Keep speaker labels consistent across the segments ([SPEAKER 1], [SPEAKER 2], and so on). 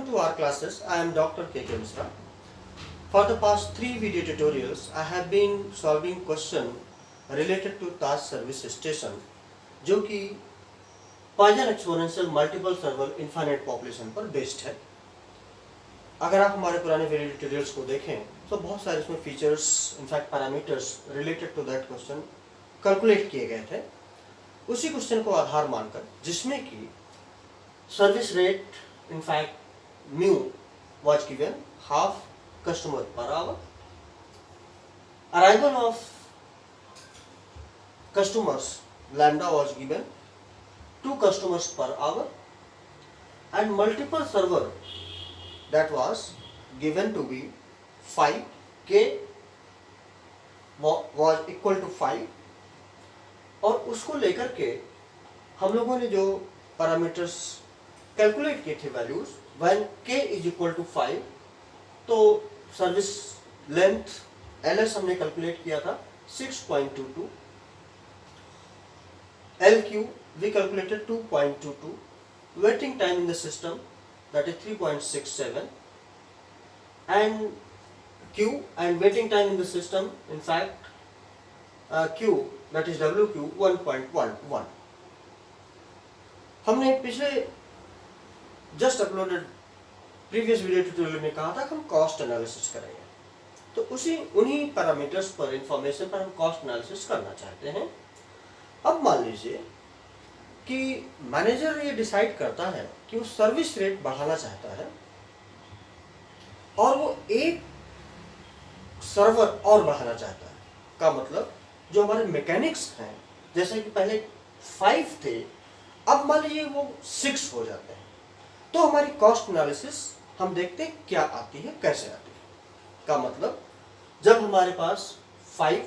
[SPEAKER 1] to our classes. I am Dr. K.K. Misra. For the past 3 video tutorials, I have been solving question related to task service station, जो कि Poisson exponential multiple server infinite population पर based है। अगर आप हमारे पुराने video tutorials को देखें तो बहुत सारे इसमें features, in fact parameters related to that question calculate किए गए थे। उसी क्वेश्चन को आधार मानकर, जिसमें कि service rate in fact mu was given half customer per hour, arrival of customers lambda was given 2 customers per hour, and multiple server that was given to be 5 k was equal to 5, और उसको लेकर के हम लोगों ने जो parameters calculate किए थे values, when k is equal to 5, तो सर्विस लेंथ ls हमने कैलकुलेट किया था 6.22, LQ we calculated 2.22, waiting time in the system that is 3.67, and Q and waiting time in the system, in fact Q that is WQ 1.11. हमने पिछले just uploaded previous video tutorial में कहा था कि हम कॉस्ट एनालिसिस करेंगे, तो उन्हीं पैरामीटर्स पर, इंफॉर्मेशन पर हम कॉस्ट एनालिसिस करना चाहते हैं। अब मान लीजिए कि मैनेजर ये डिसाइड करता है कि वो सर्विस रेट बढ़ाना चाहता है और वो एक सर्वर और बढ़ाना चाहता है। का मतलब जो हमारे मैकेनिक्स हैं, जैसे कि पहले 5 थे, अब मान लीजिए वो 6 हो जाते हैं, तो हमारी कॉस्ट एनालिसिस हम देखते हैं क्या आती है, कैसे आती है। का मतलब जब हमारे पास 5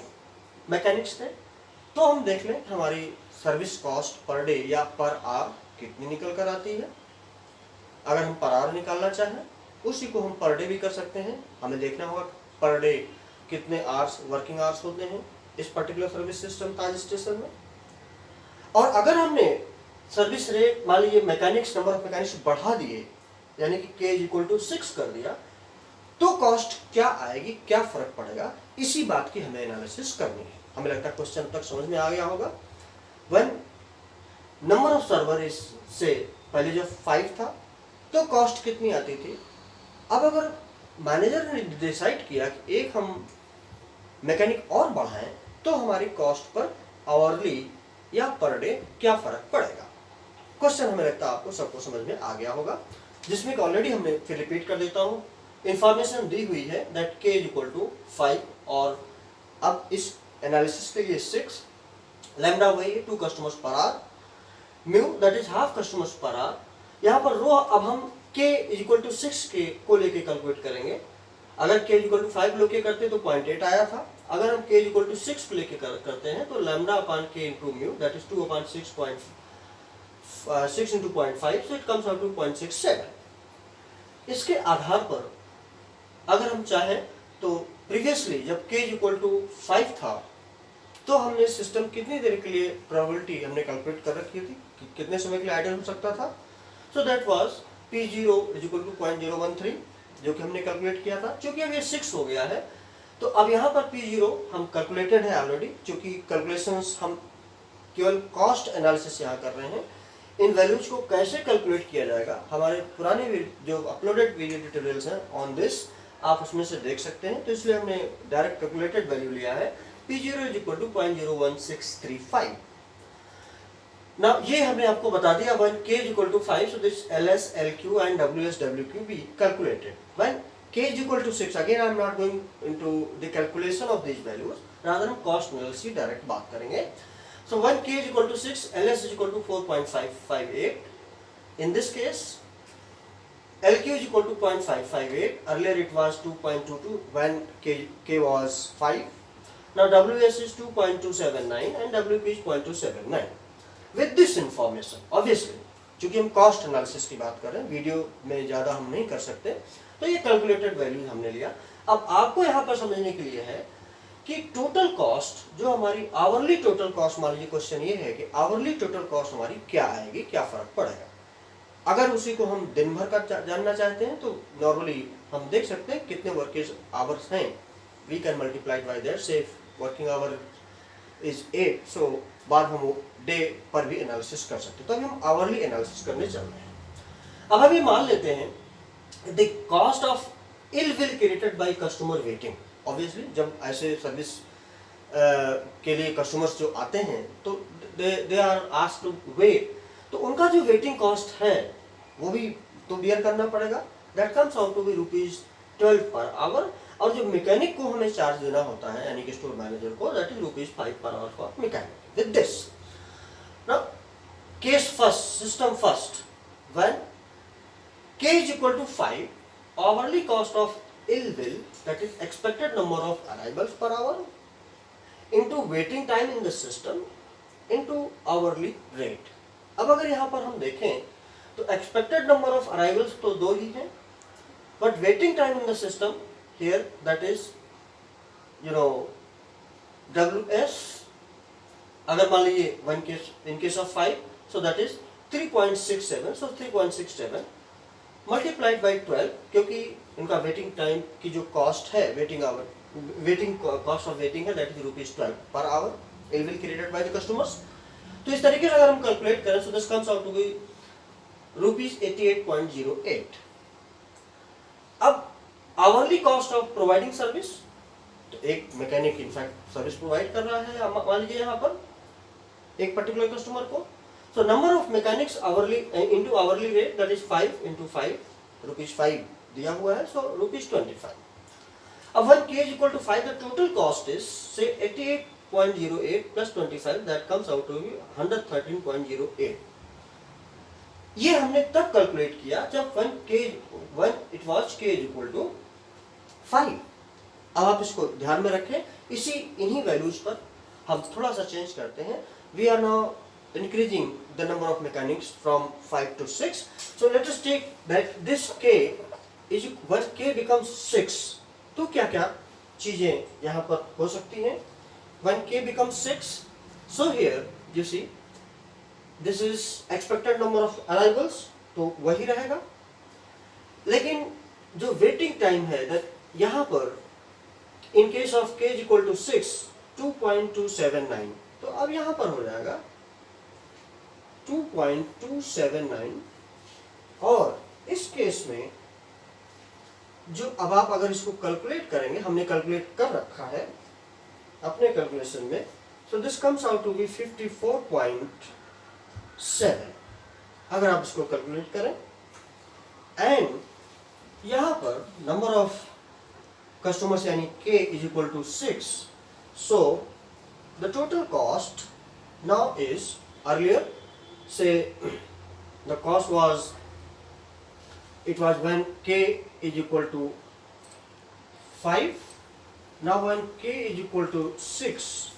[SPEAKER 1] मैकेनिक्स थे तो हम देख लें हमारी सर्विस कॉस्ट पर डे या पर आवर कितनी निकल कर आती है। अगर हम पर आवर निकालना चाहें, उसी को हम पर डे भी कर सकते हैं। हमें देखना होगा पर डे कितने आवर्स, वर्किंग आवर्स होते हैं इस पर्टिकुलर सर्विस सिस्टम ताज स्टेशन में। और अगर हमने सर्विस रेट मान लीजिए मैकेनिक्स, नंबर ऑफ मैकेनिक्स बढ़ा दिए, यानी कि k इक्वल टू 6 कर दिया, तो कॉस्ट क्या आएगी, क्या फर्क पड़ेगा, इसी बात की हमें एनालिसिस करनी है। हमें लगता है क्वेश्चन तक समझ में आ गया होगा। One number of server is से पहले जब 5 था तो कॉस्ट कितनी आती थी। अब अगर मैनेजर ने डिसाइड किया कि एक हम मैकेनिक और बढ़ाएं, तो हमारी कॉस्ट पर आवरली या पर डे क्या फर्क पड़ेगा। क्वेश्चन हमें लगता है आपको सबको समझ में आ गया होगा, जिसमें ऑलरेडी हमने फिर रिपीट कर देता हूँ। इंफॉर्मेशन दी हुई है दैट k इक्वल टू 5, और अब इस एनालिसिस के लिए 6, लैम्डा वही है 2 customers per hour, mu that is half customers per hour. यहाँ पर रो अब हम k इक्वल टू 6 के को लेके कैलकुलेट करेंगे। अगर k इक्वल टू 5 लेके करते तो 0.8 आया था। अगर हम k इक्वल टू 6 को लेके करते हैं तो lambda upon k into mu that is 2 upon 6 into 0.5, so it comes out to 0.67। इसके आधार पर अगर हम चाहें तो प्रीवियसली जब k इक्वल टू 5 था तो हमने सिस्टम कितनी देर के लिए प्रोबेबिलिटी हमने कैलकुलेट कर रखी थी कि कितने समय के लिए आइडल हो सकता था। So that was P0 is equal to 0.013, जो कि हमने कैलकुलेट किया था। चूंकि अब ये 6 हो गया है, तो अब यहाँ पर P0 हम कैलकुलेटेड है ऑलरेडी, चूंकि कैलकुलेशंस हम केवल कॉस्ट एनालिसिस यहाँ कर रहे हैं। इन वैल्यूज को कैसे कैलकुलेट किया जाएगा, हमारे पुराने जो अपलोडेड वीडियो ट्यूटोरियल्स हैं ऑन दिस, आप उसमें से देख सकते हैं। तो इसलिए हमने डायरेक्ट कैलकुलेटेड वैल्यू लिया है P0 is equal to 0.01635। Now ये हमने आपको बता दिया when k is equal to 5, so this ls, lq and ws, wq be calculated. When k is equal to 6, again I am not going into the calculation of these values, rather हम cost analysis direct बात करेंगे। So when k is equal to 6, ls is equal to 4.558, in this case LQ is equal to 0.558. Earlier it was 2.22 when K was 5. Now WS is 2.279 and WP is 0.279. With this information, obviously, चूंकि हम cost analysis की बात कर रहे हैं, video में ज़्यादा हम नहीं कर सकते, तो ये कैलकुलेटेड वैल्यूज हमने लिया। अब आपको यहाँ पर समझने के लिए है कि टोटल कॉस्ट जो हमारी आवरली टोटल कॉस्ट, मान लीजिए क्वेश्चन ये है कि आवरली टोटल कॉस्ट हमारी क्या आएगी, क्या फर्क पड़ेगा। अगर उसी को हम दिन भर का जानना चाहते हैं तो नॉर्मली हम देख सकते हैं कितने वर्किंग आवर्स हैं, we can multiply by that, say working hour is 8, so बाद हम वो डे पर भी एनालिसिस कर सकते हैं। तो अभी हम आवरली एनालिसिस करने चल रहे हैं। अब अभी मान लेते हैं the cost of ill will created by customer waiting. Obviously जब ऐसे सर्विस के लिए कस्टमर्स जो आते हैं तो they are asked to wait, तो उनका जो वेटिंग कॉस्ट है वो भी तो बियर करना पड़ेगा। That comes out to be ₹12 per our, और जो मैकेनिक को हमें चार्ज देना होता है यानी कि स्टोर मैनेजर को, that is ₹5 per hour for mechanic. With this now case first, system first, when k is equal to 5, hourly cost of ill will, that is expected number of arrivals per hour into waiting time in the system into hourly rate। अब अगर यहाँ पर हम देखें तो expected number of arrivals तो 2 ही हैं, but waiting time in the system here, that is WS, अगर मान लीजिए in case of 5, so that is 3.67, so 3.67 multiplied by 12, क्योंकि इनका वेटिंग टाइम की जो कॉस्ट है, वेटिंग कॉस्ट ऑफ वेटिंग है, that is ₹12 per hour, ill will created by the customers. तो इस तरीके से अगर हम कैलकुलेट करें, so this comes out to be ₹88.08। अब hourly cost of providing service, तो एक मैकेनिक इनफैक्ट सर्विस प्रोवाइड कर रहा है, मान लीजिए यहाँ पर एक पर्टिकुलर कस्टमर को, so number of mechanics hourly into hourly rate, that is 5 into 5, ₹5 दिया हुआ है, so ₹25। अब when k is equal to 5, the total cost is say 88.08 plus 25, that comes out to be 113.08। ये हमने तब कैलकुलेट किया जब when it was k is equal to 5। अब आप इसको ध्यान में रखें, इन्हीं वैल्यूज पर हम थोड़ा सा चेंज करते हैं। We are now increasing the number of mechanics from 5 to 6, so let us take that this k is when k becomes 6, तो क्या क्या चीजें यहाँ पर हो सकती हैं when k becomes 6। so here you see this is expected number of arrivals, तो वही रहेगा, लेकिन जो वेटिंग टाइम है that यहाँ पर in case of k is equal to 6 2.279, तो अब यहाँ पर हो जाएगा 2.279। और इस केस में जो अब आप अगर इसको कैलकुलेट करेंगे, हमने कैलकुलेट कर रखा है अपने कैलकुलेशन में, so this comes out to be 54.7। अगर आप इसको कैलकुलेट करें एंड यहाँ पर नंबर ऑफ कस्टमर्स यानी k is equal to 6, so the total cost now is, earlier say the cost was, it was when k is equal to 5, now when k is equal to 6,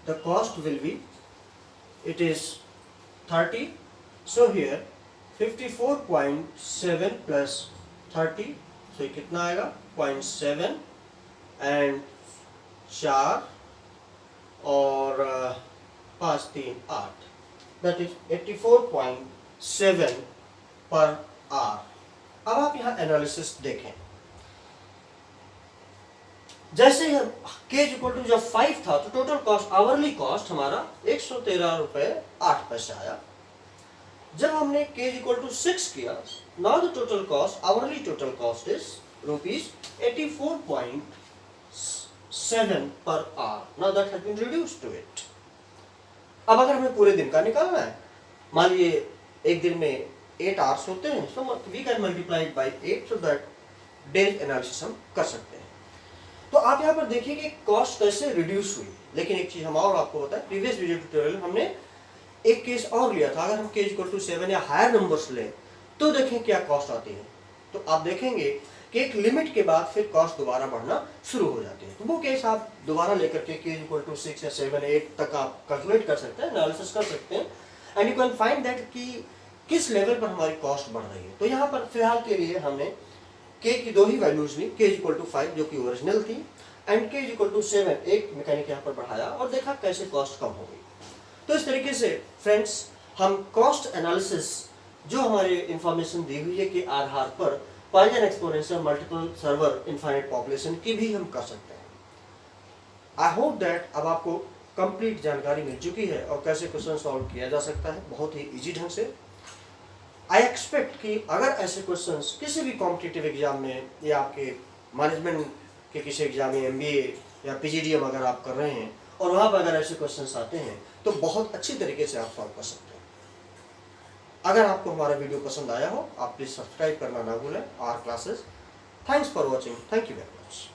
[SPEAKER 1] the cost will be, it is 30, so here 54.7 plus 30, so ये कितना आएगा 0.7 and 4 और 5 3 8, that is 84.7 per our. अब आप यहाँ analysis देखें, जैसे हम k इक्वल टू जब 5 था तो टोटल कॉस्ट, आवरली कॉस्ट हमारा ₹113.08 आया। जब हमने k इक्वल टू 6 किया, now the total cost, hourly total cost is ₹84.7 per hour. Now that has been reduced to it. अब अगर हमें पूरे दिन का निकालना है, मान लीजिए एक दिन में 8 आवर्स होते हैं, so we can multiply by 8 so that day's analysis हम कर सकते हैं। तो आप यहाँ पर देखिए कि कॉस्ट कैसे रिड्यूस हुई। लेकिन एक चीज हम और आपको बताएं, प्रीवियस वीडियो ट्यूटोरियल में हमने एक केस और लिया था, अगर हम k इक्वल टू 7 या हायर नंबर्स लें तो देखें क्या कॉस्ट आती है। तो आप देखेंगे कि एक लिमिट के बाद फिर कॉस्ट दोबारा बढ़ना शुरू हो जाती है। तो वो केस आप दोबारा लेकर के k इक्वल टू 6 या 7 8 तक आप कैलकुलेट कर सकते हैं, एनालिसिस कर सकते हैं, and you can find that कि किस लेवल पर हमारी कॉस्ट बढ़ रही है। तो यहाँ पर फिलहाल के लिए हमने k की 2 ही वैल्यूज ली, k इक्वल टू 5 जो कि ओरिजिनल थी, एंड k इक्वल टू 7 एक मैकेनिक यहाँ पर बढ़ाया और देखा कैसे कॉस्ट कम हो गई। तो इस तरीके से फ्रेंड्स हम कॉस्ट एनालिसिस जो हमारी इंफॉर्मेशन दी हुई है के आधार पर Poisson exponential multiple server infinite population की भी हम कर सकते हैं। आई होप दैट अब आपको कंप्लीट जानकारी मिल चुकी है और कैसे क्वेश्चन सॉल्व किया जा सकता है बहुत ही इजी ढंग से। आई एक्सपेक्ट कि अगर ऐसे क्वेश्चंस किसी भी कॉम्पिटिटिव एग्जाम में या आपके मैनेजमेंट के किसी एग्जाम में MBA या PGDM अगर आप कर रहे हैं और वहाँ पर अगर ऐसे क्वेश्चंस आते हैं तो बहुत अच्छी तरीके से आप सॉल्व कर सकते हैं। अगर आपको हमारा वीडियो पसंद आया हो आप प्लीज़ सब्सक्राइब करना ना भूलें our classes. Thanks for watching, thank you very much.